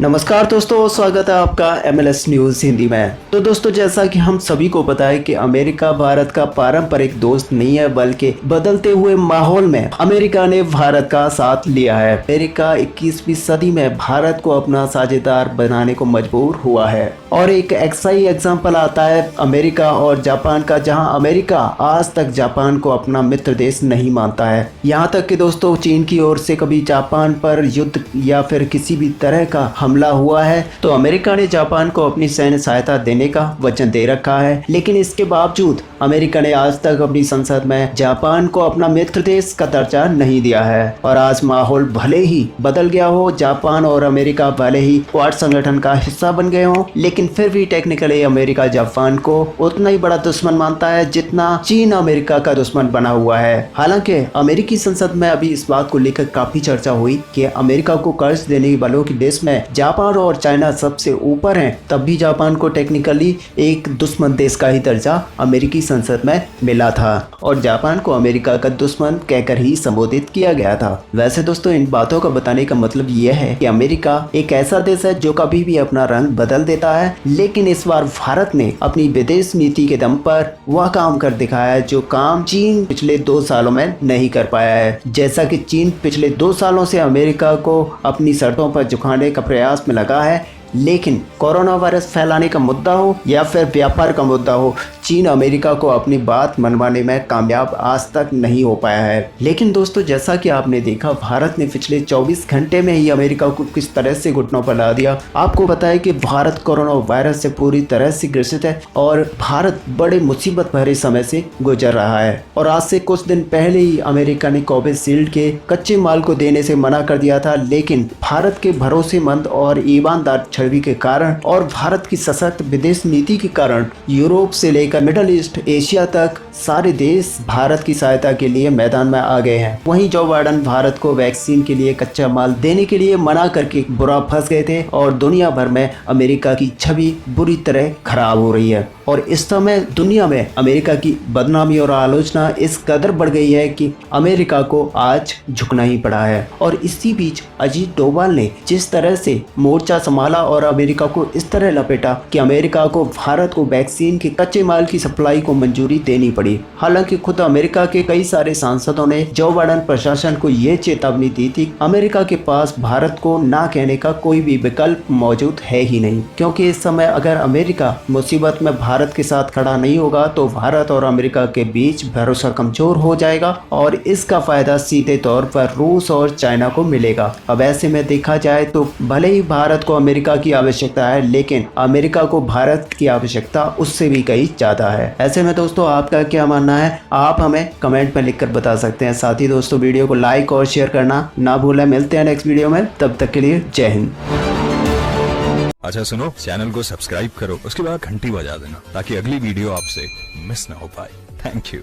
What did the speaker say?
नमस्कार दोस्तों, स्वागत है आपका MLS न्यूज़ हिंदी में। तो दोस्तों, जैसा कि हम सभी को पता है कि अमेरिका भारत का पारंपरिक दोस्त नहीं है, बल्कि बदलते हुए माहौल में अमेरिका ने भारत का साथ लिया है। अमेरिका 21वीं सदी में भारत को अपना साझेदार बनाने को मजबूर हुआ है और एक ऐसा ही एग्जाम्पल आता है अमेरिका और जापान का, जहां अमेरिका आज तक जापान को अपना मित्र देश नहीं मानता है। यहां तक कि दोस्तों, चीन की ओर से कभी जापान पर युद्ध या फिर किसी भी तरह का हमला हुआ है तो अमेरिका ने जापान को अपनी सैन्य सहायता देने का वचन दे रखा है। लेकिन इसके बावजूद अमेरिका ने आज तक अपनी संसद में जापान को अपना मित्र देश का दर्जा नहीं दिया है। और आज माहौल भले ही बदल गया हो, जापान और अमेरिका भले ही क्वाड संगठन का हिस्सा बन गए हो, लेकिन फिर भी टेक्निकली अमेरिका जापान को उतना ही बड़ा दुश्मन मानता है जितना चीन अमेरिका का दुश्मन बना हुआ है। हालांकि अमेरिकी संसद में अभी इस बात को लेकर काफी चर्चा हुई कि अमेरिका को कर्ज देने वालों की लिस्ट में जापान और चाइना सबसे ऊपर हैं, तब भी जापान को टेक्निकली एक दुश्मन देश का ही दर्जा अमेरिकी संसद में मिला था और जापान को अमेरिका का दुश्मन कहकर ही संबोधित किया गया था। वैसे दोस्तों, इन बातों का बताने का मतलब यह है कि अमेरिका एक ऐसा देश है जो कभी भी अपना रंग बदल देता है, लेकिन इस बार भारत ने अपनी विदेश नीति के दम पर वह काम कर दिखाया है जो काम चीन पिछले 2 सालों में नहीं कर पाया है। जैसा कि चीन पिछले 2 सालों से अमेरिका को अपनी शर्तों पर झुकाने का प्रयास में लगा है, लेकिन कोरोना वायरस फैलाने का मुद्दा हो या फिर व्यापार का मुद्दा हो, चीन अमेरिका को अपनी बात मनवाने में कामयाब आज तक नहीं हो पाया है। लेकिन दोस्तों, जैसा कि आपने देखा, भारत ने पिछले 24 घंटे में ही अमेरिका को किस तरह से घुटनों पर ला दिया। आपको पता है कि भारत कोरोना वायरस से पूरी तरह से ग्रसित है और भारत बड़े मुसीबत भरे समय से गुजर रहा है। और आज से कुछ दिन पहले ही अमेरिका ने कोविशील्ड के कच्चे माल को देने से मना कर दिया था, लेकिन भारत के भरोसेमंद और ईमानदार छवि के कारण और भारत की सशक्त विदेश नीति के कारण यूरोप से लेकर मिडल ईस्ट, एशिया तक सारे देश भारत की सहायता के लिए मैदान में आ गए हैं। वहीं जो बाइडेन भारत को वैक्सीन के लिए कच्चा माल देने के लिए मना करके बुरा फंस गए थे और दुनिया भर में अमेरिका की छवि बुरी तरह खराब हो रही है। और इस समय दुनिया में अमेरिका की बदनामी और आलोचना इस कदर बढ़ गई है कि अमेरिका को आज झुकना ही पड़ा है। और इसी बीच अजीत डोभाल ने जिस तरह से मोर्चा संभाला और अमेरिका को इस तरह लपेटा कि अमेरिका को भारत को वैक्सीन के कच्चे माल की सप्लाई को मंजूरी देनी पड़ी। हालांकि खुद अमेरिका के कई सारे सांसदों ने जो बाइडेन प्रशासन को ये चेतावनी दी थी, अमेरिका के पास भारत को ना कहने का कोई भी विकल्प मौजूद है ही नहीं, क्योंकि इस समय अगर अमेरिका मुसीबत में भारत के साथ खड़ा नहीं होगा तो भारत और अमेरिका के बीच भरोसा कमजोर हो जाएगा और इसका फायदा सीधे तौर पर रूस और चाइना को मिलेगा। अब ऐसे में देखा जाए तो भले ही भारत को अमेरिका की आवश्यकता है, लेकिन अमेरिका को भारत की आवश्यकता उससे भी कहीं ज्यादा है। ऐसे में दोस्तों, आपका क्या मानना है, आप हमें कमेंट में लिखकर बता सकते हैं। साथ ही दोस्तों, वीडियो को लाइक और शेयर करना ना भूलें। मिलते हैं नेक्स्ट वीडियो में, तब तक के लिए जय हिंद। अच्छा सुनो, चैनल को सब्सक्राइब करो, उसके बाद घंटी बजा देना ताकि अगली वीडियो आपसे मिस ना हो पाए। Thank you.